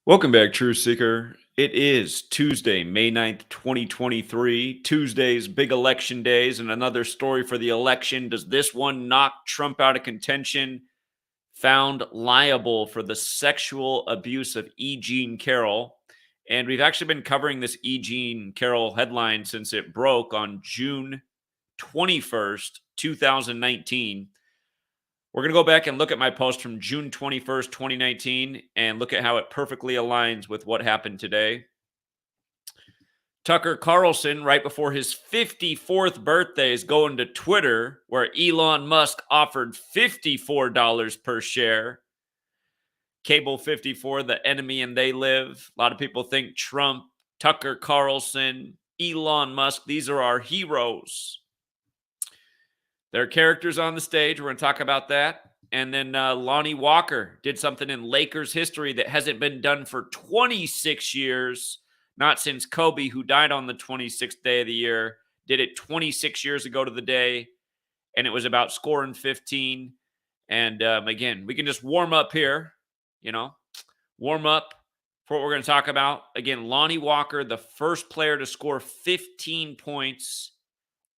Welcome back, True Seeker. It is Tuesday, May 9th, 2023. Tuesday's big election days, and another story for the election. Does this one knock Trump out of contention? Found liable for the sexual abuse of E. Jean Carroll. And we've actually been covering this E. Jean Carroll headline since it broke on June 21st, 2019. We're going to go back and look at my post from June 21st, 2019, and look at how it perfectly aligns with what happened today. Tucker Carlson, right before his 54th birthday, is going to Twitter, where Elon Musk offered $54 per share. Cable 54, the enemy and they live. A lot of people think Trump, Tucker Carlson, Elon Musk, these are our heroes. There are characters on the stage. We're going to talk about that. And then Lonnie Walker did something in Lakers history that hasn't been done for 26 years. Not since Kobe, who died on the 26th day of the year, did it 26 years ago to the day. And it was about scoring 15. And again, we can just warm up here, warm up for what we're going to talk about. Again, Lonnie Walker, the first player to score 15 points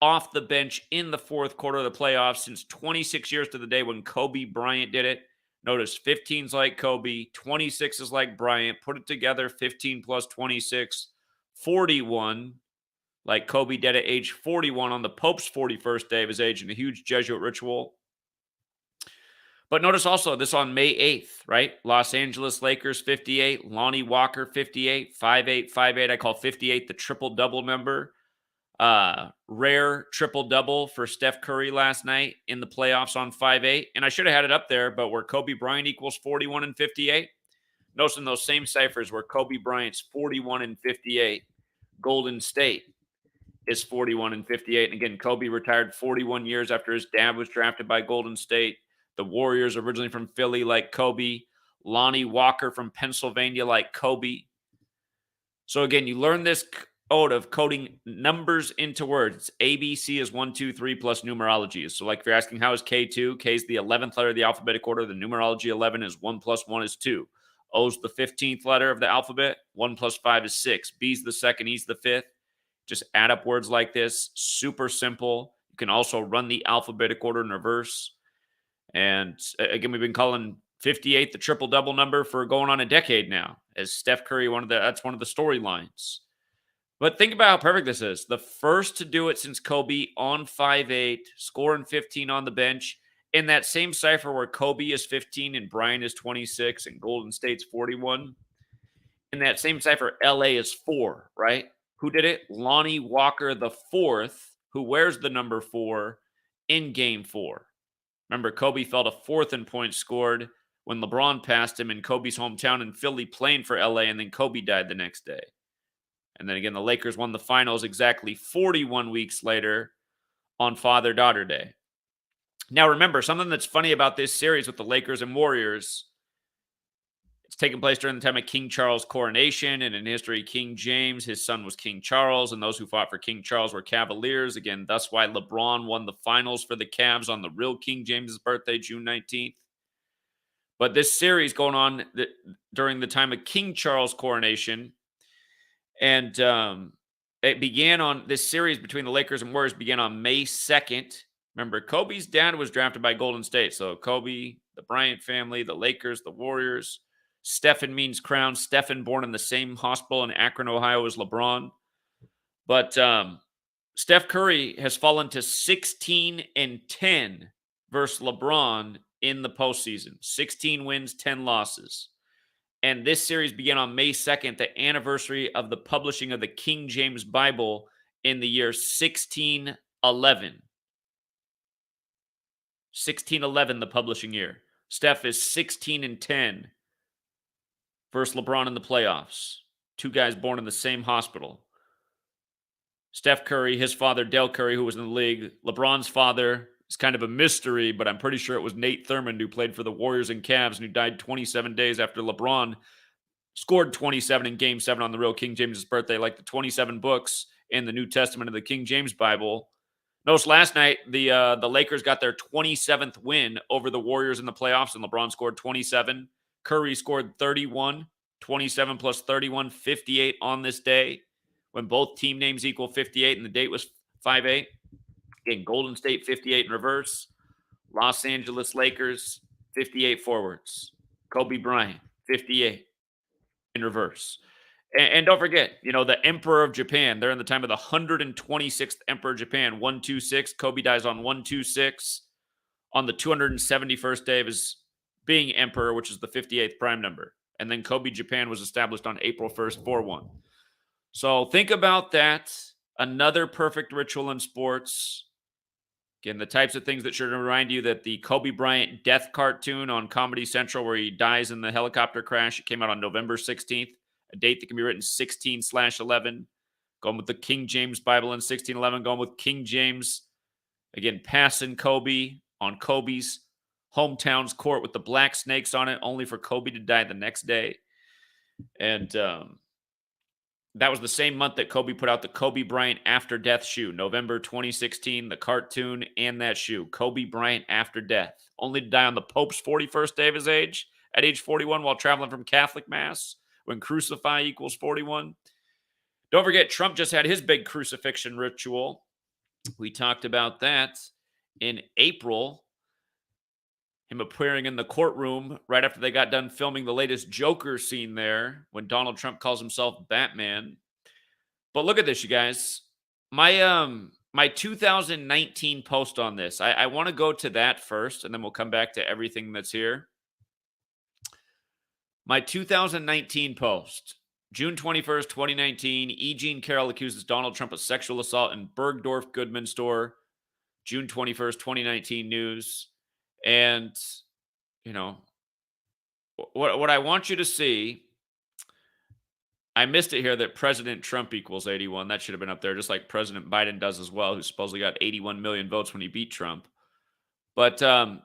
off the bench in the fourth quarter of the playoffs since 26 years to the day when Kobe Bryant did it. Notice 15's like Kobe, 26 is like Bryant. Put it together, 15 plus 26, 41, like Kobe did at age 41 on the Pope's 41st day of his age in a huge Jesuit ritual. But notice also this on May 8th, right? Los Angeles Lakers 58, Lonnie Walker 58, 5'8", 5'8". I call 58 the triple-double number. Rare triple-double for Steph Curry last night in the playoffs on 5'8". And I should have had it up there, but where Kobe Bryant equals 41 and 58, notice in those same ciphers where Kobe Bryant's 41 and 58, Golden State is 41 and 58. And again, Kobe retired 41 years after his dad was drafted by Golden State. The Warriors originally from Philly like Kobe. Lonnie Walker from Pennsylvania like Kobe. So again, you learn this code of coding numbers into words. ABC is 1, 2, 3 plus numerology. So like if you're asking how is K2, K is the 11th letter of the alphabetic order. The numerology 11 is 1 plus 1 is 2. O is the 15th letter of the alphabet. 1 plus 5 is 6. B is the second, E's the fifth. Just add up words like this. Super simple. You can also run the alphabetic order in reverse. And again, we've been calling 58 the triple-double number for going on a decade now. As Steph Curry, that's one of the storylines. But think about how perfect this is. The first to do it since Kobe on 5'8", scoring 15 on the bench. In that same cipher where Kobe is 15 and Bryant is 26 and Golden State's 41. In that same cipher, LA is 4, right? Who did it? Lonnie Walker the fourth, who wears the number 4 in game 4. Remember, Kobe fell to 4th in points scored when LeBron passed him in Kobe's hometown in Philly playing for LA, and then Kobe died the next day. And then again, the Lakers won the finals exactly 41 weeks later on Father-Daughter Day. Now, remember, something that's funny about this series with the Lakers and Warriors, it's taking place during the time of King Charles' coronation, and in history, King James, his son was King Charles, and those who fought for King Charles were Cavaliers. Again, that's why LeBron won the finals for the Cavs on the real King James's birthday, June 19th. But this series going on during the time of King Charles' coronation, and it began on this series between the Lakers and Warriors began on May 2nd. Remember, Kobe's dad was drafted by Golden State. So Kobe, the Bryant family, the Lakers, the Warriors. Stephen means crown. Stephen born in the same hospital in Akron, Ohio as LeBron. But Steph Curry has fallen to 16-10 versus LeBron in the postseason. 16 wins, 10 losses. And this series began on May 2nd, the anniversary of the publishing of the King James Bible in the year 1611. 1611, the publishing year. Steph is 16-10 versus LeBron in the playoffs. Two guys born in the same hospital. Steph Curry, his father, Del Curry, who was in the league. LeBron's father is kind of a mystery, but I'm pretty sure it was Nate Thurmond, who played for the Warriors and Cavs and who died 27 days after LeBron scored 27 in Game 7 on the real King James's birthday, like the 27 books in the New Testament of the King James Bible. Notice last night, the Lakers got their 27th win over the Warriors in the playoffs, and LeBron scored 27. Curry scored 31. 27 plus 31, 58 on this day when both team names equal 58 and the date was 5-8. Again, Golden State 58 in reverse. Los Angeles Lakers 58 forwards. Kobe Bryant 58 in reverse. And don't forget, the Emperor of Japan, they're in the time of the 126th Emperor of Japan, 126. Kobe dies on 126 on the 271st day of his being Emperor, which is the 58th prime number. And then Kobe Japan was established on April 1st, 4-1. So think about that. Another perfect ritual in sports. Again, the types of things that should remind you that the Kobe Bryant death cartoon on Comedy Central, where he dies in the helicopter crash, it came out on November 16th, a date that can be written 16/11. Going with the King James Bible in 1611, going with King James. Again, passing Kobe on Kobe's hometown's court with the black snakes on it, only for Kobe to die the next day. And that was the same month that Kobe put out the Kobe Bryant After Death shoe, November 2016, the cartoon and that shoe, Kobe Bryant After Death, only to die on the Pope's 41st day of his age, at age 41 while traveling from Catholic Mass, when crucify equals 41. Don't forget, Trump just had his big crucifixion ritual. We talked about that in April. Him appearing in the courtroom right after they got done filming the latest Joker scene there when Donald Trump calls himself Batman. But look at this, you guys. My 2019 post on this. I want to go to that first, and then we'll come back to everything that's here. My 2019 post. June 21st, 2019, E. Jean Carroll accuses Donald Trump of sexual assault in Bergdorf Goodman store. June 21st, 2019 news. And, what I want you to see, I missed it here that President Trump equals 81. That should have been up there, just like President Biden does as well, who supposedly got 81 million votes when he beat Trump. But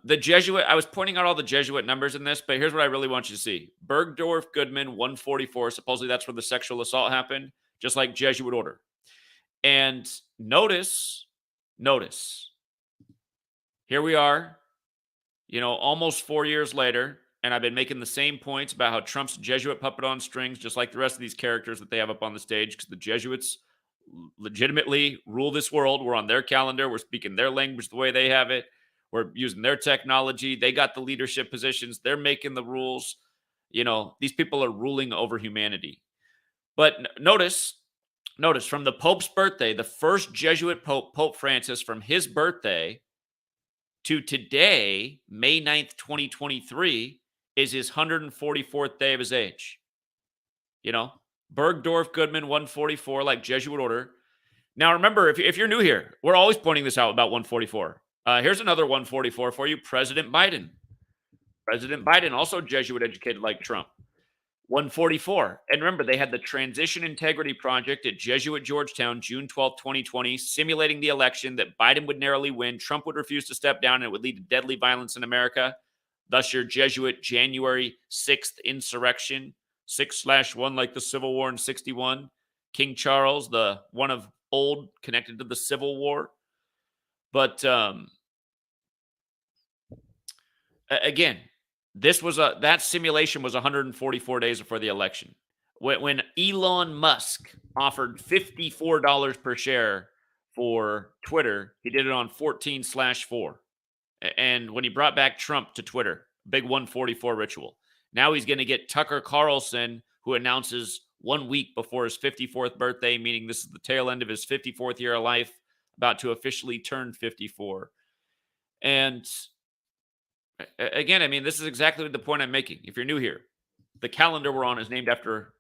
the Jesuit, I was pointing out all the Jesuit numbers in this, but here's what I really want you to see. Bergdorf Goodman, 144. Supposedly that's where the sexual assault happened, just like Jesuit order. And notice, here we are, almost 4 years later, and I've been making the same points about how Trump's Jesuit puppet on strings, just like the rest of these characters that they have up on the stage, because the Jesuits legitimately rule this world. We're on their calendar. We're speaking their language the way they have it. We're using their technology. They got the leadership positions. They're making the rules. These people are ruling over humanity. But notice from the Pope's birthday, the first Jesuit Pope, Pope Francis, from his birthday to today, May 9th, 2023, is his 144th day of his age. Bergdorf Goodman, 144, like Jesuit order. Now, remember, if you're new here, we're always pointing this out about 144. Here's another 144 for you, President Biden. President Biden, also Jesuit educated like Trump. 144. And remember, they had the Transition Integrity Project at Jesuit Georgetown, June 12, 2020, simulating the election that Biden would narrowly win, Trump would refuse to step down, and it would lead to deadly violence in America. Thus, your Jesuit January 6th insurrection, 6/1, like the Civil War in 61. King Charles, the one of old, connected to the Civil War. But again, that simulation was 144 days before the election. When Elon Musk offered $54 per share for Twitter, he did it on 14/4. And when he brought back Trump to Twitter, big 144 ritual. Now he's going to get Tucker Carlson, who announces 1 week before his 54th birthday, meaning this is the tail end of his 54th year of life, about to officially turn 54. And again, this is exactly the point I'm making. If you're new here, the calendar we're on is named after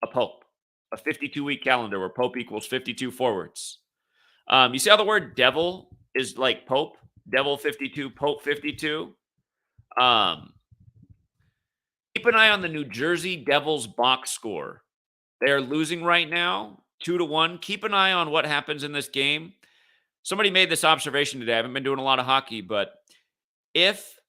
a pope, a 52-week calendar where pope equals 52 forwards. You see how the word devil is like pope? Devil 52, pope 52. Keep an eye on the New Jersey Devils box score. They are losing right now, 2-1. Keep an eye on what happens in this game. Somebody made this observation today. I haven't been doing a lot of hockey, but if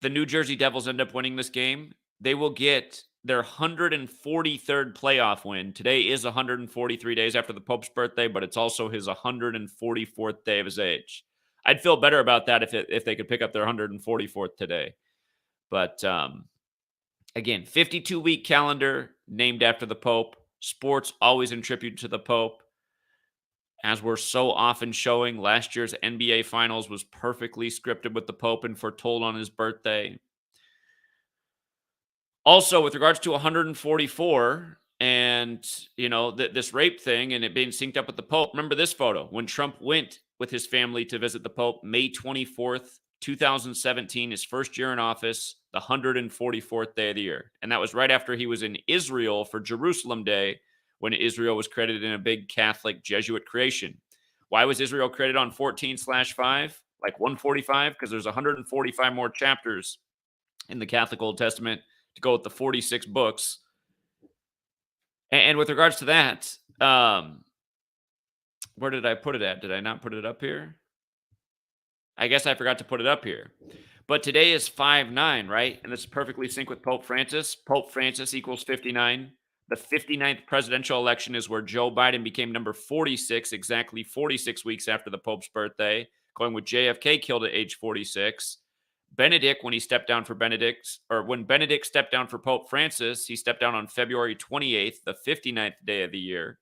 the New Jersey Devils end up winning this game, they will get their 143rd playoff win. Today is 143 days after the Pope's birthday, but it's also his 144th day of his age. I'd feel better about that if they could pick up their 144th today. But Again, 52-week calendar named after the Pope. Sports always in tribute to the Pope. As we're so often showing, last year's NBA Finals was perfectly scripted with the Pope and foretold on his birthday. Also, with regards to 144 and, this rape thing and it being synced up with the Pope, remember this photo when Trump went with his family to visit the Pope May 24th, 2017, his first year in office, the 144th day of the year. And that was right after he was in Israel for Jerusalem Day when Israel was created in a big Catholic Jesuit creation. Why was Israel created on 14/5, like 145? Because there's 145 more chapters in the Catholic Old Testament to go with the 46 books. And with regards to that, where did I put it at? Did I not put it up here? I guess I forgot to put it up here. But today is 5/9, right? And this is perfectly synced with Pope Francis. Pope Francis equals 59. The 59th presidential election is where Joe Biden became number 46, exactly 46 weeks after the Pope's birthday, going with JFK killed at age 46. Benedict, when he stepped down for when Benedict stepped down for Pope Francis, he stepped down on February 28th, the 59th day of the year.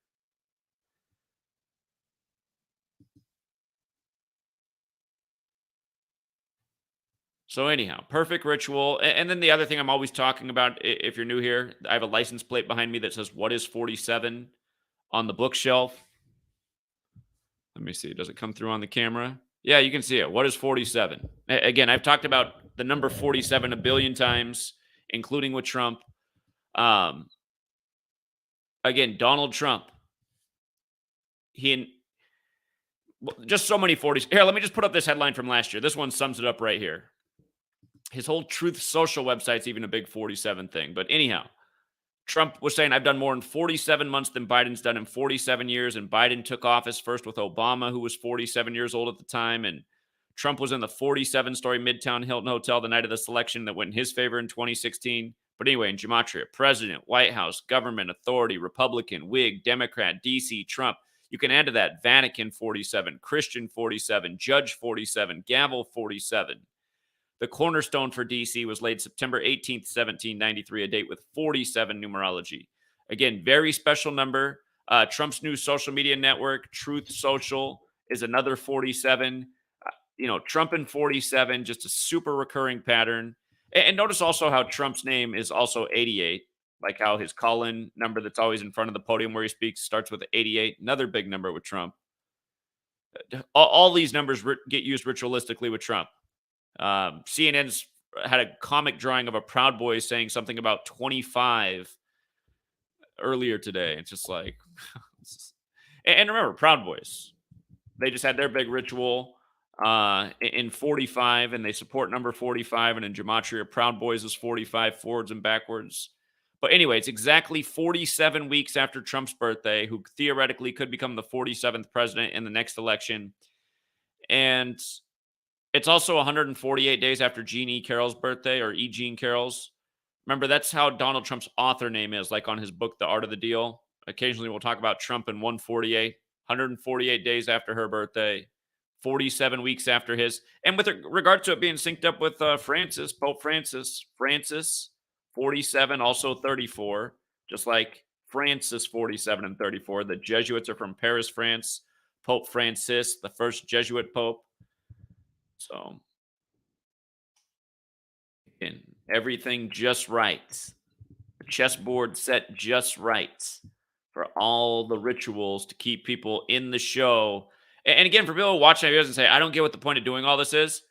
So anyhow, perfect ritual. And then the other thing I'm always talking about, if you're new here, I have a license plate behind me that says, "What is 47?" on the bookshelf. Let me see. Does it come through on the camera? Yeah, you can see it. What is 47? Again, I've talked about the number 47 a billion times, including with Trump. Um, Again, Donald Trump. Just so many 40s. Here, let me just put up this headline from last year. This one sums it up right here. His whole Truth Social website's even a big 47 thing. But anyhow, Trump was saying, I've done more in 47 months than Biden's done in 47 years. And Biden took office first with Obama, who was 47 years old at the time. And Trump was in the 47-story Midtown Hilton Hotel the night of the selection that went in his favor in 2016. But anyway, in Gematria, president, White House, government, authority, Republican, Whig, Democrat, DC, Trump. You can add to that Vatican 47, Christian 47, Judge 47, Gavel 47. The cornerstone for DC was laid September 18th, 1793, a date with 47 numerology. Again, very special number. Trump's new social media network, Truth Social, is another 47. Trump and 47, just a super recurring pattern. And notice also how Trump's name is also 88, like how his call-in number that's always in front of the podium where he speaks starts with 88, another big number with Trump. All these numbers get used ritualistically with Trump. CNN's had a comic drawing of a Proud Boy saying something about 25 earlier today. It's just like, and remember, Proud Boys, they just had their big ritual in 45, and they support number 45. And in Gematria, Proud Boys is 45 forwards and backwards. But anyway, it's exactly 47 weeks after Trump's birthday, who theoretically could become the 47th president in the next election. And it's also 148 days after Jean E. Carroll's birthday, or E. Jean Carroll's. Remember, that's how Donald Trump's author name is, like on his book, The Art of the Deal. Occasionally, we'll talk about Trump in 148 days after her birthday, 47 weeks after his. And with regard to it being synced up with Francis, Pope Francis, 47, also 34, just like Francis 47 and 34. The Jesuits are from Paris, France. Pope Francis, the first Jesuit pope. So, and everything just right. The chessboard set just right for all the rituals to keep people in the show. And again, for people watching videos and say, I don't get what the point of doing all this is.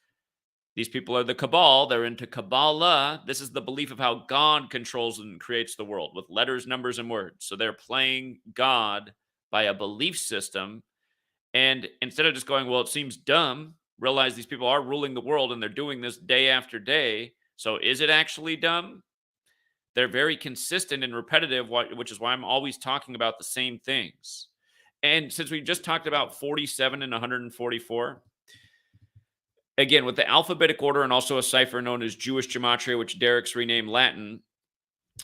These people are the cabal. They're into Kabbalah. This is the belief of how God controls and creates the world with letters, numbers, and words. So they're playing God by a belief system. And instead of just going, well, it seems dumb, realize these people are ruling the world and they're doing this day after day. So is it actually dumb? They're very consistent and repetitive, which is why I'm always talking about the same things. And since we just talked about 47 and 144, again, with the alphabetic order and also a cipher known as Jewish Gematria, which Derek's renamed Latin,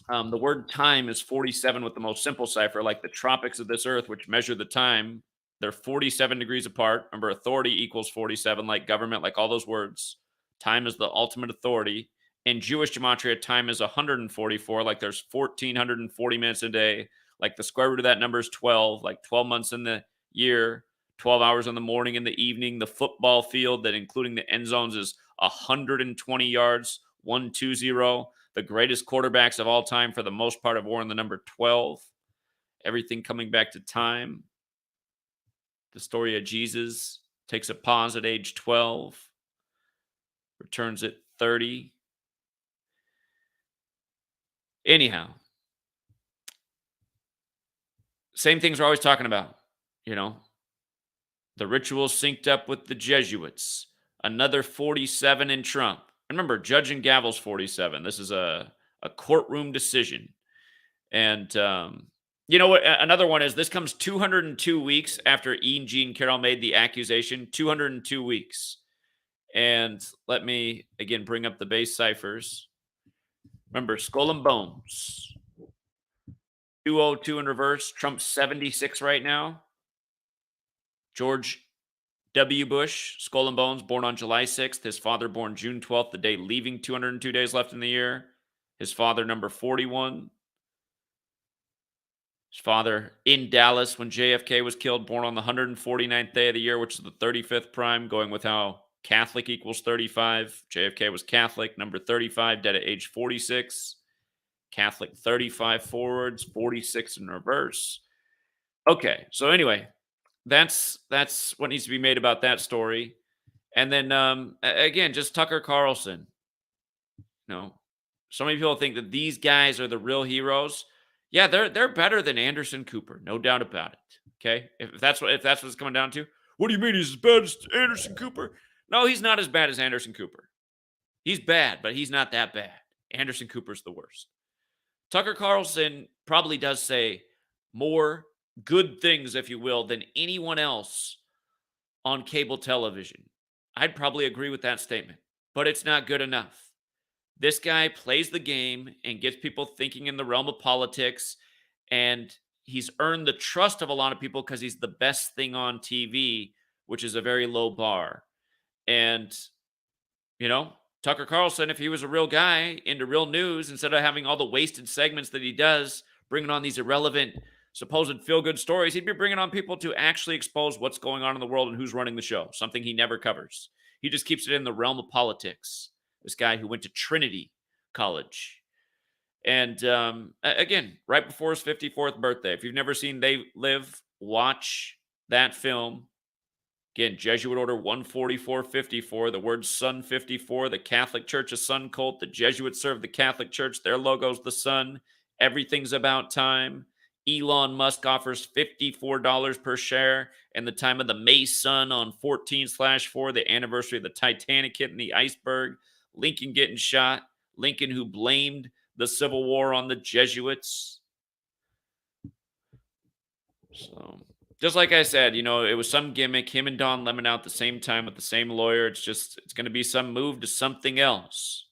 the word time is 47 with the most simple cipher, like the tropics of this earth, which measure the time. They're 47 degrees apart. Remember, authority equals 47, like government, like all those words. Time is the ultimate authority. In Jewish gematria, time is 144. Like there's 1,440 minutes a day. Like the square root of that number is 12. Like 12 months in the year, 12 hours in the morning and the evening. The football field, that including the end zones, is 120 yards, 120. The greatest quarterbacks of all time, for the most part, have worn the number 12. Everything coming back to time. The story of Jesus takes a pause at age 12, returns at 30. Anyhow, same things we're always talking about. The ritual synced up with the Jesuits. Another 47 in Trump. Remember, Judge and Gavel's 47. This is a courtroom decision. And you know what? Another one is, this comes 202 weeks after Ian Jean Carroll made the accusation. 202 weeks. And let me, again, bring up the base ciphers. Remember, Skull and Bones. 202 in reverse. Trump's 76 right now. George W. Bush, Skull and Bones, born on July 6th. His father born June 12th, the day leaving 202 days left in the year. His father, number 41. His father in Dallas when JFK was killed, born on the 149th day of the year, which is the 35th prime, going with how Catholic equals 35. JFK was Catholic, number 35, dead at age 46. Catholic 35 forwards, 46 in reverse. Okay, so anyway, that's what needs to be made about that story. And then again, just Tucker Carlson. So many people think that these guys are the real heroes. Yeah, they're better than Anderson Cooper, no doubt about it. Okay, if that's what it's coming down to. What do you mean he's as bad as Anderson Cooper? No, he's not as bad as Anderson Cooper. He's bad, but he's not that bad. Anderson Cooper's the worst. Tucker Carlson probably does say more good things, if you will, than anyone else on cable television. I'd probably agree with that statement, but it's not good enough. This guy plays the game and gets people thinking in the realm of politics, and he's earned the trust of a lot of people because he's the best thing on TV, which is a very low bar. And, Tucker Carlson, if he was a real guy into real news, instead of having all the wasted segments that he does, bringing on these irrelevant, supposed feel-good stories, he'd be bringing on people to actually expose what's going on in the world and who's running the show, something he never covers. He just keeps it in the realm of politics. This guy who went to Trinity College. And again, right before his 54th birthday. If you've never seen They Live, watch that film. Again, Jesuit Order 14454, the word Sun 54, the Catholic Church, a sun cult. The Jesuits serve the Catholic Church. Their logo's the sun. Everything's about time. Elon Musk offers $54 per share, and the time of the May sun on 14/4, the anniversary of the Titanic hitting the iceberg. Lincoln getting shot. Lincoln, who blamed the Civil War on the Jesuits. So, just like I said, it was some gimmick. Him and Don Lemon out at the same time with the same lawyer. It's going to be some move to something else.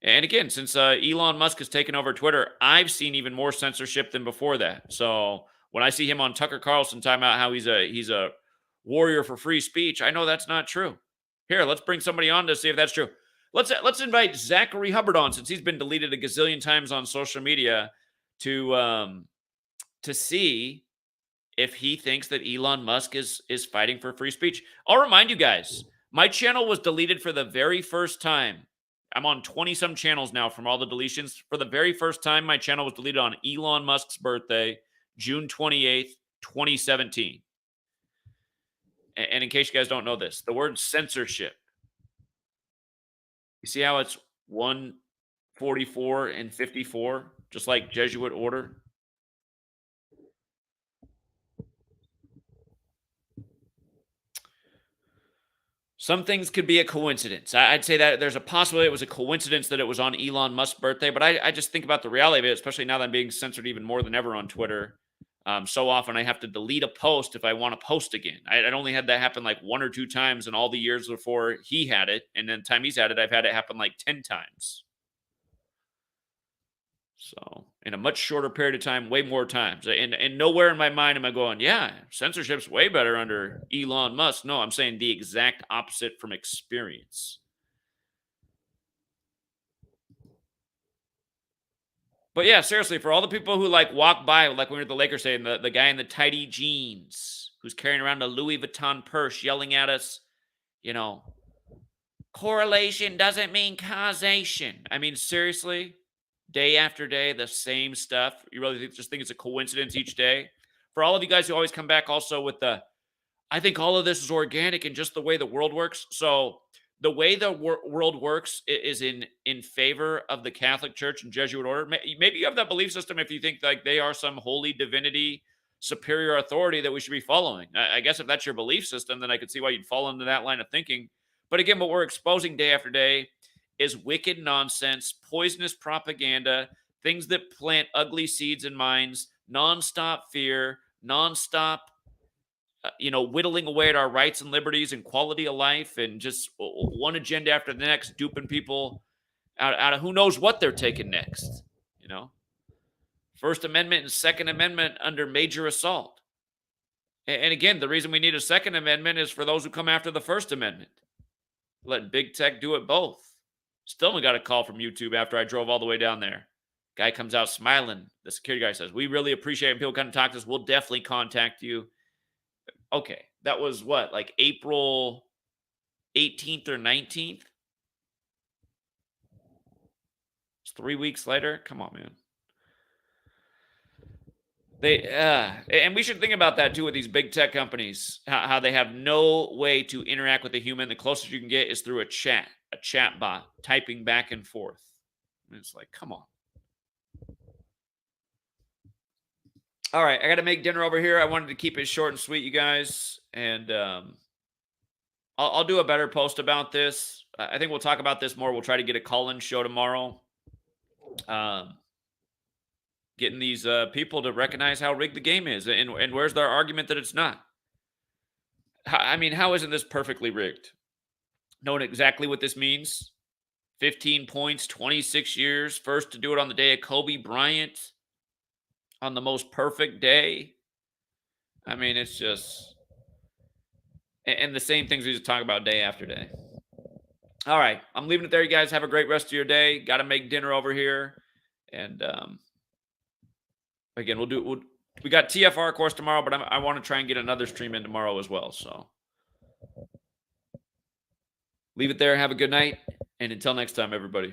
And again, since Elon Musk has taken over Twitter, I've seen even more censorship than before that. So when I see him on Tucker Carlson talking about how he's a warrior for free speech, I know that's not true. Here, let's bring somebody on to see if that's true. Let's invite Zachary Hubbard on, since he's been deleted a gazillion times on social media, to see if he thinks that Elon Musk is fighting for free speech. I'll remind you guys, my channel was deleted for the very first time. I'm on 20-some channels now from all the deletions. For the very first time, my channel was deleted on Elon Musk's birthday, June 28th, 2017. And in case you guys don't know this, the word censorship, you see how it's 144 and 54, just like Jesuit order? Some things could be a coincidence. I'd say that there's a possibility it was a coincidence that it was on Elon Musk's birthday, but I just think about the reality of it, especially now that I'm being censored even more than ever on Twitter. So often I have to delete a post if I want to post again. I'd only had that happen like 1 or 2 times in all the years before he had it. And then the time he's had it, I've had it happen like 10 times. So in a much shorter period of time, way more times. And nowhere in my mind am I going, yeah, censorship's way better under Elon Musk. No, I'm saying the exact opposite from experience. But yeah, seriously, for all the people who like walk by, like when we were at the Lakers saying the guy in the tidy jeans who's carrying around a Louis Vuitton purse yelling at us, you know, correlation doesn't mean causation. I mean, seriously, day after day, the same stuff. You really just think it's a coincidence each day? For all of you guys who always come back also with the, I think all of this is organic and just the way the world works. So the way the world works is in favor of the Catholic Church and Jesuit order. Maybe you have that belief system if you think like they are some holy divinity, superior authority that we should be following. I guess if that's your belief system, then I could see why you'd fall into that line of thinking. But again, what we're exposing day after day is wicked nonsense, poisonous propaganda, things that plant ugly seeds in minds, nonstop fear, nonstop whittling away at our rights and liberties and quality of life, and just one agenda after the next, duping people out of who knows what they're taking next. First Amendment and Second Amendment under major assault. And again, the reason we need a Second Amendment is for those who come after the First Amendment. Let big tech do it both. Still got a call from YouTube after I drove all the way down there. Guy comes out smiling. The security guy says, "We really appreciate it. People come to talk to us. We'll definitely contact you." Okay, that was what, like April 18th or 19th? It's 3 weeks later. Come on, man. And we should think about that too with these big tech companies, how they have no way to interact with a human. The closest you can get is through a chat bot, typing back and forth. And it's like, come on. All right, I got to make dinner over here. I wanted to keep it short and sweet, you guys. And I'll do a better post about this. I think we'll talk about this more. We'll try to get a call-in show tomorrow. Getting these people to recognize how rigged the game is. And where's their argument that it's not? I mean, how isn't this perfectly rigged? Knowing exactly what this means. 15 points, 26 years. First to do it on the day of Kobe Bryant. On the most perfect day. I mean, it's just... And the same things we just talk about day after day. All right. I'm leaving it there, you guys. Have a great rest of your day. Got to make dinner over here. And again, we got TFR, of course, tomorrow, but I want to try and get another stream in tomorrow as well. So leave it there. Have a good night. And until next time, everybody.